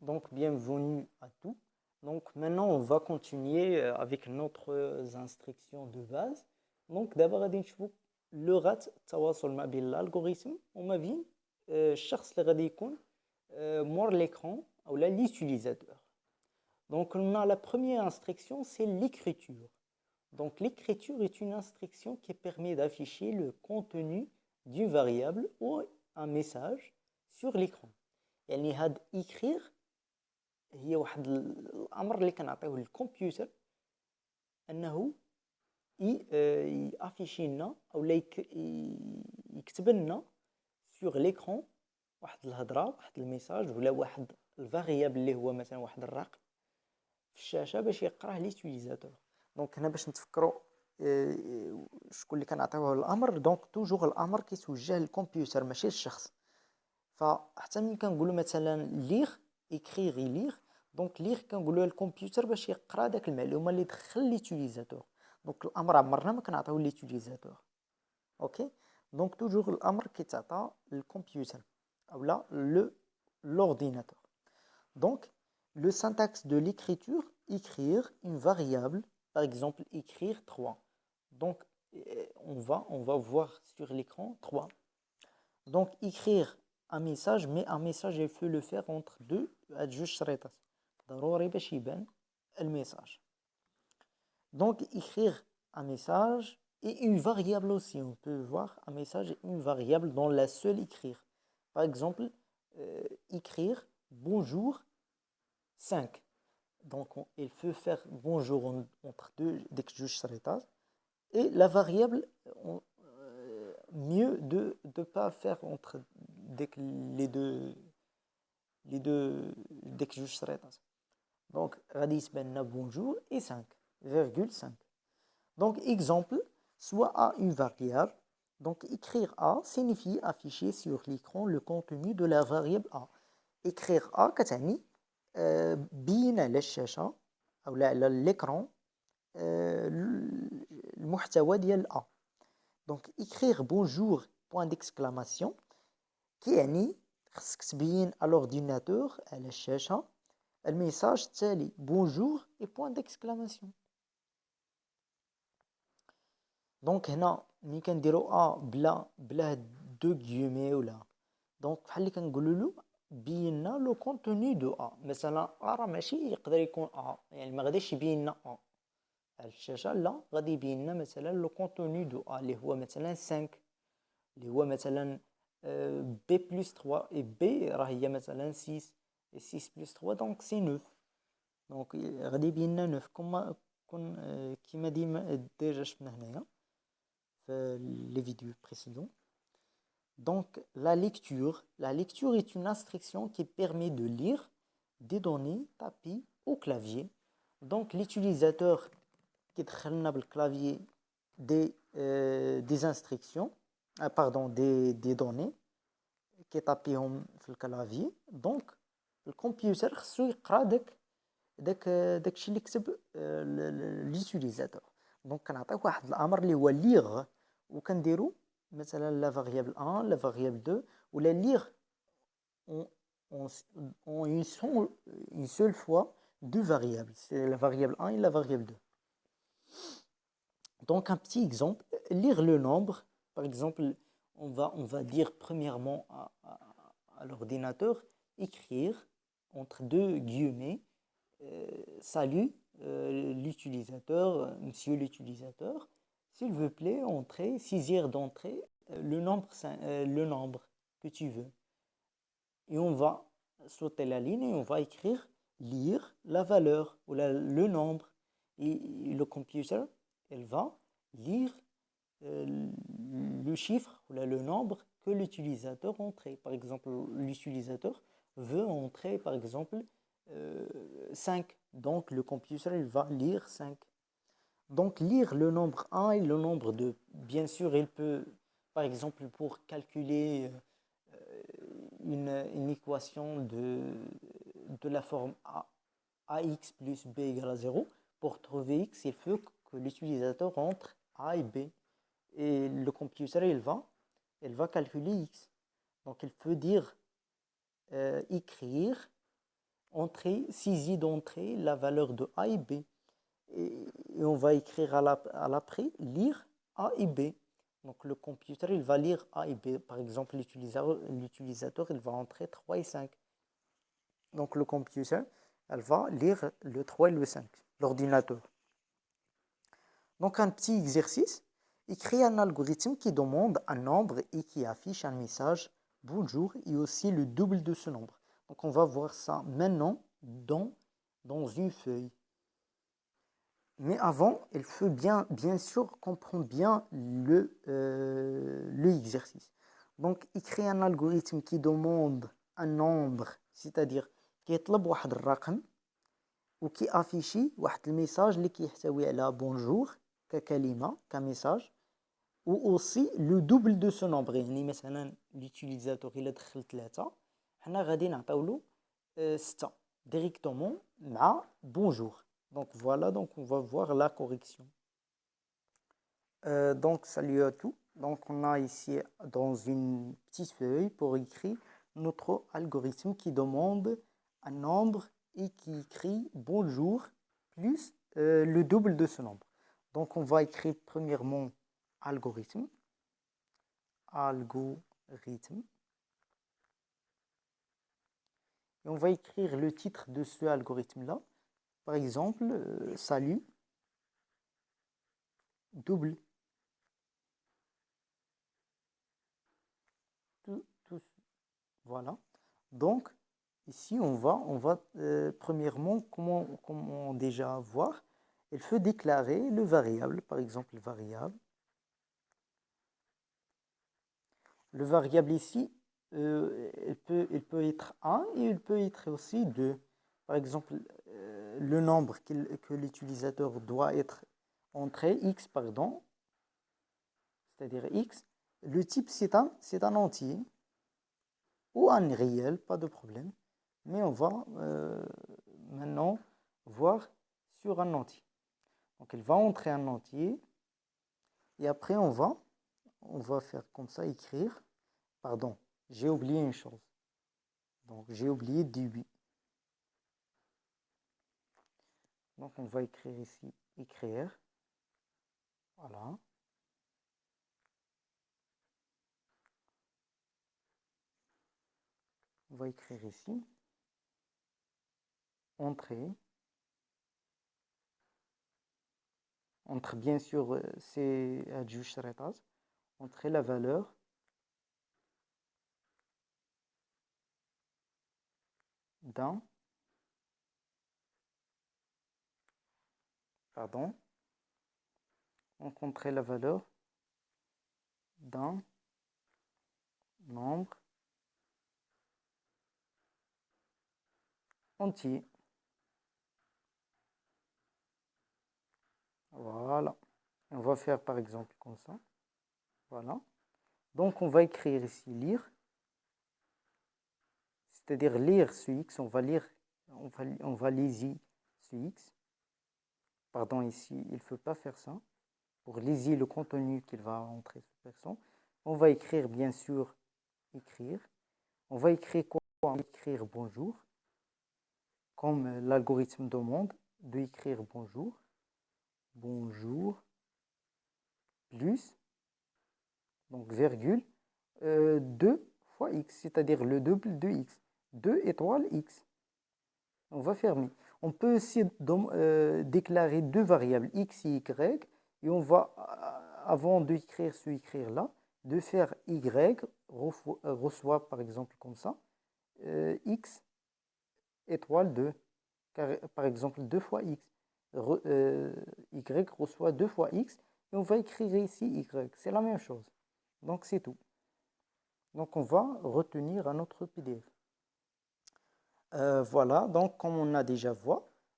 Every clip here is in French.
Donc, bienvenue à tous. Donc, maintenant, on va continuer avec notre instruction de base. Donc, d'abord, غادي نشوفوا لغة التواصل ما بين الالغوريثم وما بين الشخص اللي غادي يكون مور l'écran ou là l'utilisateur. Donc, on a la première instruction, c'est l'écriture. Donc, l'écriture est une instruction qui permet d'afficher le contenu d'une variable ou un message sur l'écran. يعني هاد écrire هي واحد الامر اللي كنعطيوه للكمبيوتر انه يافيشي لنا او يكتب لنا سوغ ليكرون واحد الهضره، واحد الميساج ولا واحد الفاريابل اللي هو مثلا واحد الرقم في الشاشه باش يقراه ليوتيليزاتور. دونك هنا باش نتفكروا شكون اللي كنعطيوه الامر. دونك توجور الامر كيتوجه للكمبيوتر ماشي للشخص. فحتى ملي كنقولوا مثلا ليغ écrire et lire. Donc lire كنقولوا الكمبيوتر باش يقرا داك المعلومه اللي دخل ليوتيليزاتور. دونك الامر عمرنا ما كنعطيوه ليوتيليزاتور. اوكي دونك توجور الامر كيتعطى للكمبيوتر اولا l'ordinateur. Donc le syntaxe de l'écriture, écrire une variable, par exemple écrire 3. Donc on va voir sur l'écran 3. Donc écrire un message, mais un message il faut le faire entre deux جوج شريطات ضروري باش يبان الميساج. Donc écrire un message et une variable aussi, on peut voir un message et une variable dans la seule écrire. Par exemple écrire bonjour 5. Donc il faut faire bonjour entre deux ديك جوج شريطات et la variable mieux de pas faire entre les deux ديك جوج شريطات. Donc غادي يتبان لنا bonjour et 5,5. Donc exemple, soit A une variable. Donc écrire A signifie afficher sur l'écran le contenu de la variable A. écrire A كتعني بين على الشاشة أو على l'écran المحتوى ديال A. Donc écrire bonjour point d'exclamation كيعني خصك تبين على l'ordinateur على الشاشة الميساج التالي bonjour et point d'exclamation. دونك هنا ملي كنديرو بلا دو غيومي ولا دونك بحال اللي كنقولوا له بينا لو كونتوني دو مثلا راه ماشي يقدر يكون يعني ما غاديش يبين لنا على الشاشه، لا غادي يبين لنا مثلا لو كونتوني دو اللي هو مثلا 5 اللي هو مثلا بي بلس 3 اي بي راه هي مثلا 6 et 6 plus 3 donc c'est 9. دونك غادي يبين لنا 9 كما ديما ديجا شفنا هنايا في les vidéos précédentes. Donc la lecture est une instruction qui permet de lire des données tapées au clavier. Donc l'utilisateur qui دخلنا بالclavier des instructions pardon des données qui tapéهم في الكلافيي. دونك الكمبيوتر خصو يقرا داكشي اللي كتب ليوتيليزاتور. دونك كنعطيو واحد الامر اللي هو ليغ وكنديرو مثلا لا فاريابل 1 لا فاريابل 2 ولا ليغ on une seule fois deux variables, c'est la variable 1 et la variable 2. Donc un petit exemple, lire le nombre. Par exemple, on va dire premièrement à l'ordinateur écrire entre deux guillemets salut l'utilisateur, monsieur l'utilisateur, s'il vous plaît, entrer, saisir d'entrée le nombre que tu veux. Et on va sauter la ligne et on va écrire lire la valeur ou le nombre. Et le computer, elle va lire le chiffre ou le nombre que l'utilisateur entrait. Par exemple, l'utilisateur veut entrer, par exemple, 5. Donc le computer il va lire 5. Donc lire le nombre 1 et le nombre 2. Bien sûr, il peut, par exemple, pour calculer une équation de la forme ax plus b égale à 0. Pour trouver x, il faut que l'utilisateur entre a et b. Et le computer, il va calculer x. Donc il peut dire écrire entrée, saisie d'entrée la valeur de A et B. Et on va écrire à l'après lire A et B. Donc le computer, il va lire A et B. Par exemple, l'utilisateur, il va entrer 3 et 5. Donc le computer, elle va lire le 3 et le 5, l'ordinateur. Donc un petit exercice, écrit un algorithme qui demande un nombre et qui affiche un message bonjour et aussi le double de ce nombre. Donc on va voir ça maintenant dans une feuille. Mais avant, il faut bien sûr comprendre bien l'exercice. Donc, écrire un algorithme qui demande un nombre, c'est-à-dire qui يطلب واحد الرقم وكي affiche واحد الميساج اللي كيحتوي على bonjour ككلمة كميساج و aussi le double de ce nombre. يعني مثلا l'utilisateur إلا دخل 3 حنا غادي نعطيولو 6 directement مع bonjour. Donc voilà, donc on va voir la correction. Donc salut à tous. Donc on a ici dans une petite feuille pour écrire notre algorithme qui demande un nombre et qui écrit bonjour plus le double de ce nombre. Donc on va écrire premièrement algorithme. Et on va écrire le titre de ce algorithme-là. Par exemple, salut, double. Voilà. Donc, ici, on va premièrement, comment déjà voir, il faut déclarer le variable, par exemple, variable. Le variable ici, il peut être 1 et il peut être aussi 2. Par exemple, le nombre que l'utilisateur doit être entré, x, pardon, c'est-à-dire x, le type c'est un entier ou un réel, pas de problème. Mais on va maintenant voir sur un entier. Donc il va entrer un entier et après on va faire comme ça, écrire. Pardon, j'ai oublié une chose. Donc j'ai oublié 18. Donc on va écrire ici, écrire. Voilà. On va écrire ici. Entrée. Entre bien sûr, c'est adjust شريطات. Entrer la valeur d'un. Pardon. Donc entrer la valeur d'un nombre entier. Voilà. On va faire par exemple comme ça. Voilà. Donc on va écrire ici lire. C'est-à-dire lire ce x. On va lire, on va lire ce x. Pardon, ici, il ne faut pas faire ça. Pour lire le contenu qu'il va entrer sur personne. On va écrire bien sûr écrire. On va écrire quoi? On va écrire bonjour. Comme l'algorithme demande de écrire bonjour. Bonjour. Plus. Donc virgule. 2 fois x. C'est-à-dire le double de x. 2 étoiles x. On va fermer. On peut aussi déclarer deux variables x et y. Et on va, avant d'écrire ce écrire là, de faire y reçoit par exemple comme ça, x étoile 2. Car, par exemple 2 fois x. Y reçoit 2 fois x. Et on va écrire ici y. C'est la même chose. Donc c'est tout. Donc on va retenir un autre PDF. Voilà, donc comme on a déjà vu,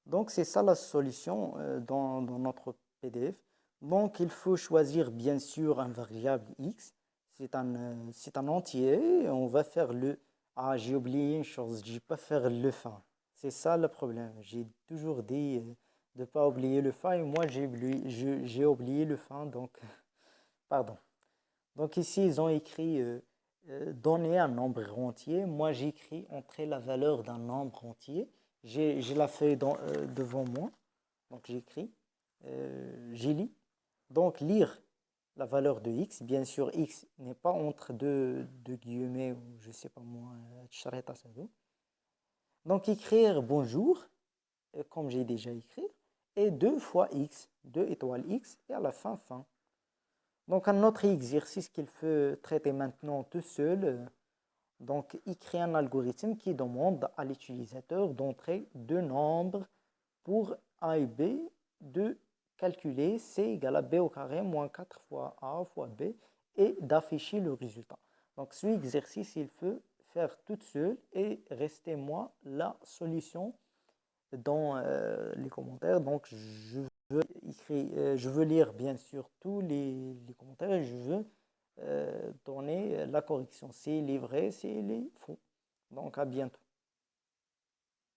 donc c'est ça la solution dans notre PDF. Donc il faut choisir bien sûr un variable x, c'est un entier, on va faire le... Ah, j'ai oublié une chose, je ne vais pas faire le fin. C'est ça le problème, j'ai toujours dit de ne pas oublier le fin et moi j'ai oublié le fin, donc pardon. Donc ici ils ont écrit... donner un nombre entier. Moi, j'écris entrer la valeur d'un nombre entier. j'ai la feuille devant moi, donc j'écris, j'y lis. Donc lire la valeur de x, bien sûr x n'est pas entre deux guillemets ou je sais pas moi, tchreta, ça veut. Donc écrire bonjour, comme j'ai déjà écrit, et 2 fois x, 2 étoiles x, et à la fin, fin. Donc un autre exercice qu'il faut traiter maintenant tout seul, donc il crée un algorithme qui demande à l'utilisateur d'entrer deux nombres pour a et b, de calculer c égale à b au carré moins 4 fois a fois b et d'afficher le résultat. Donc ce exercice, il faut faire tout seul et rester moi la solution dans les commentaires. Donc je veux lire bien sûr tous les commentaires et je veux donner la correction. C'est les vrais, c'est les faux. Donc à bientôt.